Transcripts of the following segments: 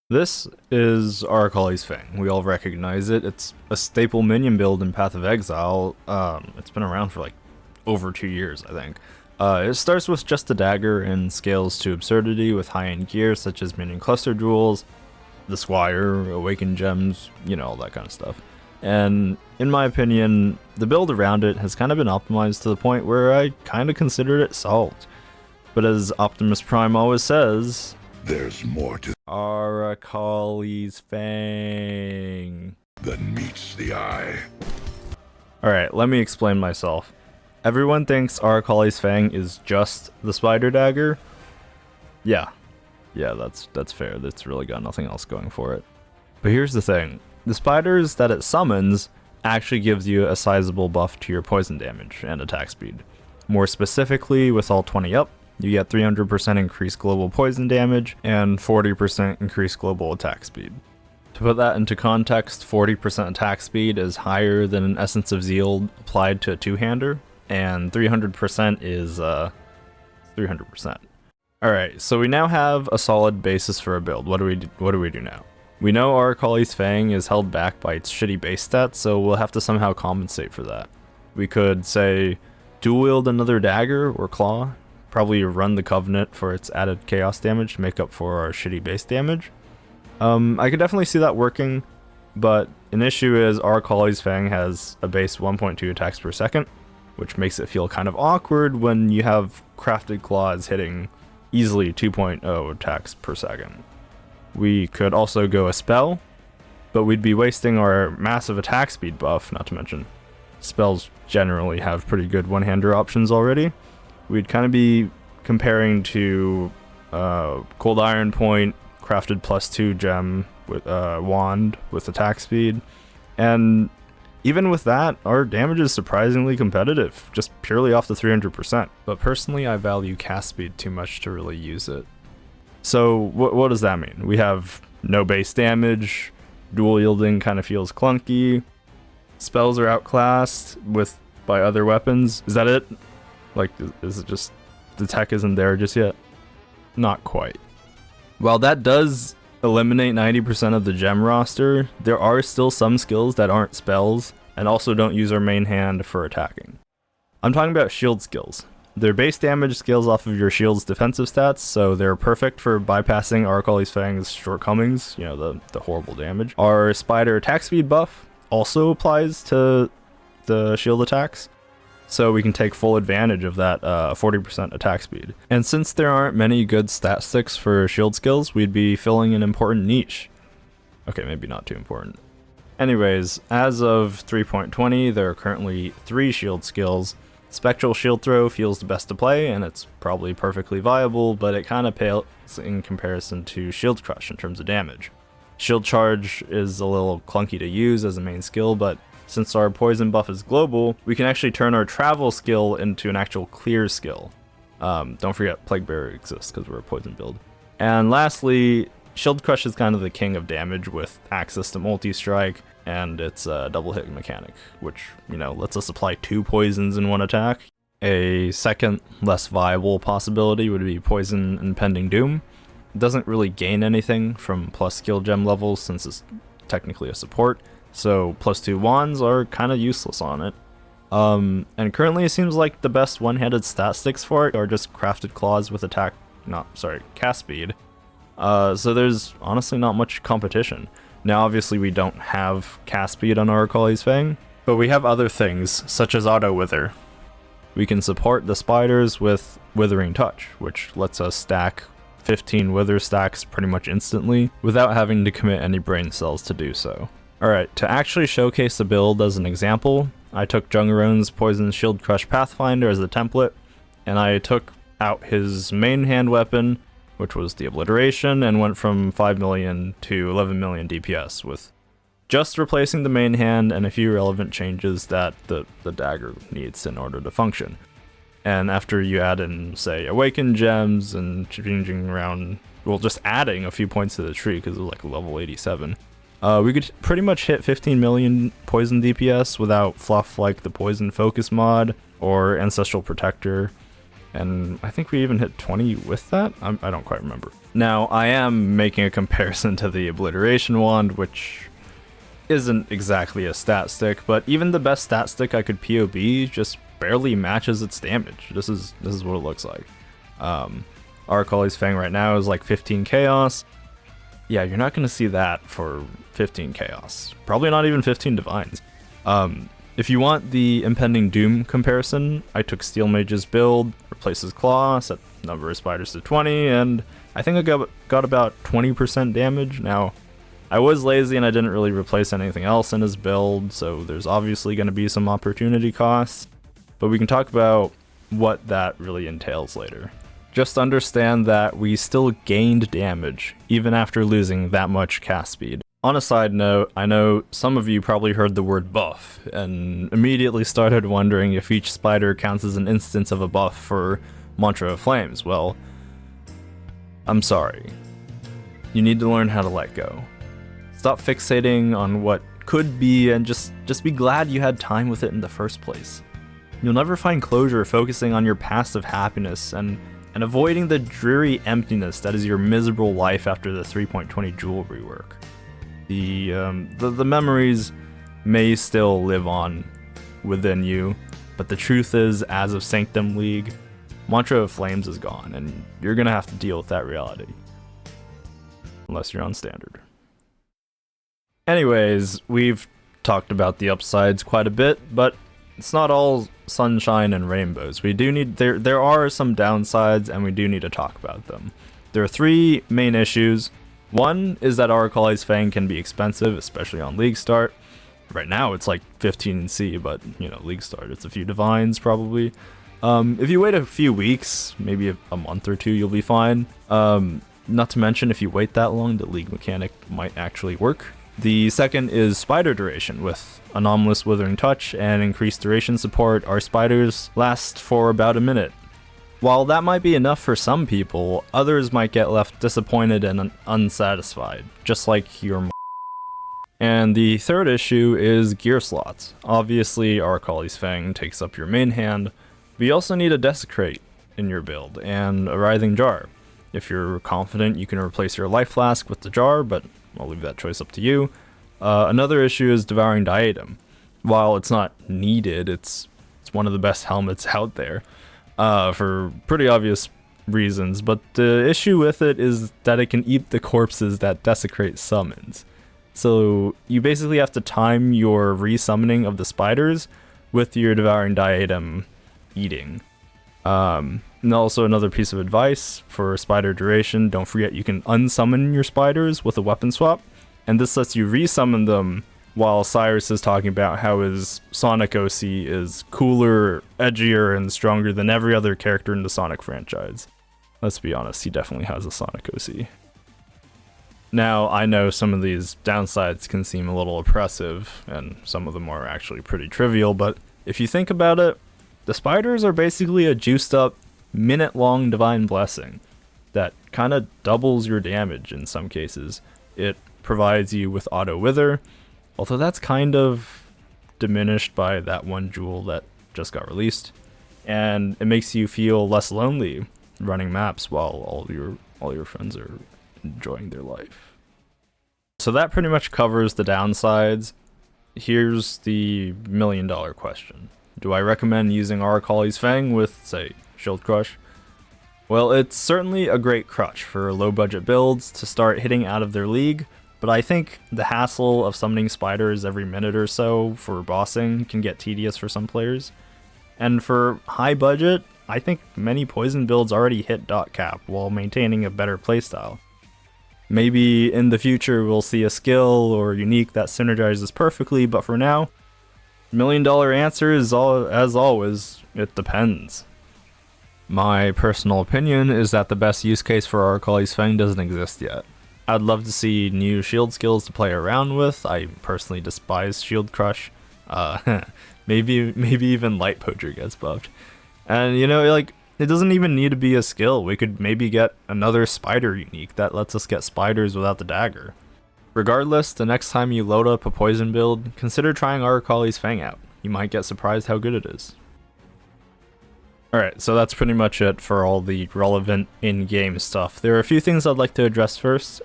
This is Arakaali's Fang. We all recognize it. It's a staple minion build in Path of Exile. It's been around for like over 2 years, I think. It starts with just a dagger and scales to absurdity with high-end gear such as minion cluster jewels, the Squire, awakened gems, you know, all that kind of stuff. And in my opinion, the build around it has kind of been optimized to the point where I kind of considered it solved. But as Optimus Prime always says, there's more to Arakaali's Fang than meets the eye. Alright, let me explain myself. Everyone thinks Arakaali's Fang is just the spider dagger. Yeah, that's fair. That's really got nothing else going for it. But here's the thing. The spiders that it summons actually gives you a sizable buff to your poison damage and attack speed. More specifically, with all 20 up, you get 300% increased global poison damage and 40% increased global attack speed. To put that into context, 40% attack speed is higher than an Essence of Zeal applied to a two-hander, and 300% is 300%. Alright, so we now have a solid basis for a build. What do we do now? We know Arakaali's Fang is held back by its shitty base stats, so we'll have to somehow compensate for that. We could, say, dual wield another dagger or claw, probably run the Covenant for its added chaos damage to make up for our shitty base damage. I could definitely see that working, but an issue is Arakaali's Fang has a base 1.2 attacks per second, which makes it feel kind of awkward when you have crafted claws hitting easily 2.0 attacks per second. We could also go a spell, but we'd be wasting our massive attack speed buff, not to mention spells generally have pretty good one-hander options already. We'd kind of be comparing to Cold Iron Point, crafted +2 gem with wand with attack speed, and even with that, our damage is surprisingly competitive, just purely off the 300%. But personally, I value cast speed too much to really use it. So what does that mean? We have no base damage, dual wielding kind of feels clunky, spells are outclassed by other weapons. Is that it? Like, is it just the tech isn't there just yet? Not quite. While that does eliminate 90% of the gem roster, there are still some skills that aren't spells and also don't use our main hand for attacking. I'm talking about shield skills. Their base damage scales off of your shield's defensive stats, so they're perfect for bypassing Arakaali's Fang's shortcomings, you know, the horrible damage. Our spider attack speed buff also applies to the shield attacks, so we can take full advantage of that 40% attack speed. And since there aren't many good stat sticks for shield skills, we'd be filling an important niche. Okay, maybe not too important. Anyways, as of 3.20, there are currently 3 shield skills. Spectral Shield Throw feels the best to play, and it's probably perfectly viable, but it kind of pales in comparison to Shield Crush in terms of damage. Shield Charge is a little clunky to use as a main skill, but since our poison buff is global, we can actually turn our travel skill into an actual clear skill. Don't forget Plague Bearer exists because we're a poison build. And lastly, Shield Crush is kind of the king of damage with access to multi-strike and its double hit mechanic, which, you know, lets us apply 2 poisons in one attack. A second, less viable possibility would be Poison Impending Doom. It doesn't really gain anything from plus skill gem levels since it's technically a support, so +2 wands are kind of useless on it. And currently it seems like the best one-handed stat sticks for it are just crafted claws with cast speed. So there's honestly not much competition. Now obviously we don't have cast speed on Arakaali's Fang, but we have other things, such as Auto Wither. We can support the spiders with Withering Touch, which lets us stack 15 wither stacks pretty much instantly, without having to commit any brain cells to do so. Alright, to actually showcase the build as an example, I took Jungeron's Poison Shield Crush Pathfinder as the template, and I took out his main hand weapon, which was the Obliteration, and went from 5 million to 11 million DPS, with just replacing the main hand and a few relevant changes that the dagger needs in order to function. And after you add in, say, Awakened Gems and changing around, well, just adding a few points to the tree because it was like level 87, we could pretty much hit 15 million poison DPS without fluff like the Poison Focus mod or Ancestral Protector. and I think we even hit 20 with that? I don't quite remember. Now, I am making a comparison to the Obliteration Wand, which isn't exactly a stat stick, but even the best stat stick I could POB just barely matches its damage. This is what it looks like. Arakaali's Fang right now is like 15 chaos. Yeah, you're not going to see that for 15 chaos. Probably not even 15 divines. If you want the impending doom comparison, I took Steel Mage's build, replaced his claw, set number of spiders to 20, and I think I got about 20% damage. Now, I was lazy and I didn't really replace anything else in his build, so there's obviously going to be some opportunity costs, but we can talk about what that really entails later. Just understand that we still gained damage, even after losing that much cast speed. On a side note, I know some of you probably heard the word buff, and immediately started wondering if each spider counts as an instance of a buff for Mantra of Flames. Well, I'm sorry. You need to learn how to let go. Stop fixating on what could be, and just be glad you had time with it in the first place. You'll never find closure focusing on your past of happiness, and avoiding the dreary emptiness that is your miserable life after the 3.20 jewel rework. The memories may still live on within you, but the truth is, as of Sanctum League, Mantra of Flames is gone, and you're gonna have to deal with that reality. Unless you're on standard. Anyways, we've talked about the upsides quite a bit, but it's not all sunshine and rainbows. We do need there are some downsides, and we do need to talk about them. There are 3 main issues. One is that Arakaali's Fang can be expensive, especially on League Start. Right now it's like 15 C, but you know, League Start, it's a few divines probably. If you wait a few weeks, maybe a month or 2, you'll be fine. Not to mention, if you wait that long, the League mechanic might actually work. The second is spider duration. With Anomalous Withering Touch and increased duration support, our spiders last for about a minute. While that might be enough for some people, others might get left disappointed and unsatisfied, just like your And the third issue is gear slots. Obviously, Arakaali's Fang takes up your main hand, but you also need a Desecrate in your build, and a Writhing Jar. If you're confident, you can replace your Life Flask with the jar, but I'll leave that choice up to you. Another issue is Devouring Diadem. While it's not needed, it's one of the best helmets out there, for pretty obvious reasons, but the issue with it is that it can eat the corpses that Desecrate summons. So you basically have to time your resummoning of the spiders with your Devouring Diadem eating. And also another piece of advice for spider duration, don't forget you can unsummon your spiders with a weapon swap, and this lets you resummon them while Cyrus is talking about how his Sonic OC is cooler, edgier, and stronger than every other character in the Sonic franchise. Let's be honest, he definitely has a Sonic OC. Now, I know some of these downsides can seem a little oppressive, and some of them are actually pretty trivial, but if you think about it, the spiders are basically a juiced up, minute-long Divine Blessing that kind of doubles your damage in some cases. It provides you with Auto Wither, although that's kind of diminished by that one jewel that just got released, and it makes you feel less lonely running maps while all your friends are enjoying their life. So that pretty much covers the downsides. Here's the million-dollar question. Do I recommend using Arakaali's Fang with, say, Shield Crush? Well, it's certainly a great crutch for low-budget builds to start hitting out of their league, but I think the hassle of summoning spiders every minute or so for bossing can get tedious for some players. And for high budget, I think many poison builds already hit dot cap while maintaining a better playstyle. Maybe in the future we'll see a skill or unique that synergizes perfectly, but for now, million-dollar answer is as always, it depends. My personal opinion is that the best use case for Arakaali's Fang doesn't exist yet. I'd love to see new shield skills to play around with. I personally despise Shield Crush. Maybe even Light Poacher gets buffed. And you know, like, it doesn't even need to be a skill. We could maybe get another spider unique that lets us get spiders without the dagger. Regardless, the next time you load up a poison build, consider trying Arakaali's Fang out. You might get surprised how good it is. Alright, so that's pretty much it for all the relevant in-game stuff. There are a few things I'd like to address first.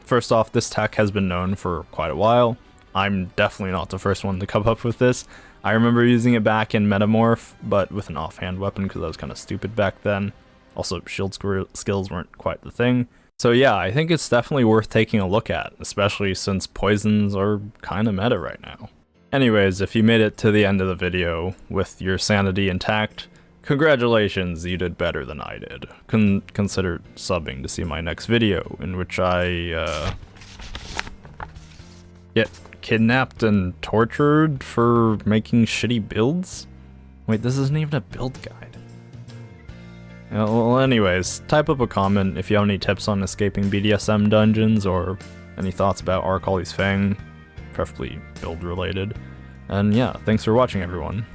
First off, this tech has been known for quite a while. I'm definitely not the first one to come up with this. I remember using it back in Metamorph, but with an offhand weapon because I was kind of stupid back then. Also, shield skills weren't quite the thing. So yeah, I think it's definitely worth taking a look at, especially since poisons are kind of meta right now. Anyways, if you made it to the end of the video with your sanity intact, congratulations, you did better than I did. Consider subbing to see my next video, in which I, get kidnapped and tortured for making shitty builds? Wait, this isn't even a build guide. Well, anyways, type up a comment if you have any tips on escaping BDSM dungeons, or any thoughts about Arakaali's Fang, preferably build related. And yeah, thanks for watching everyone.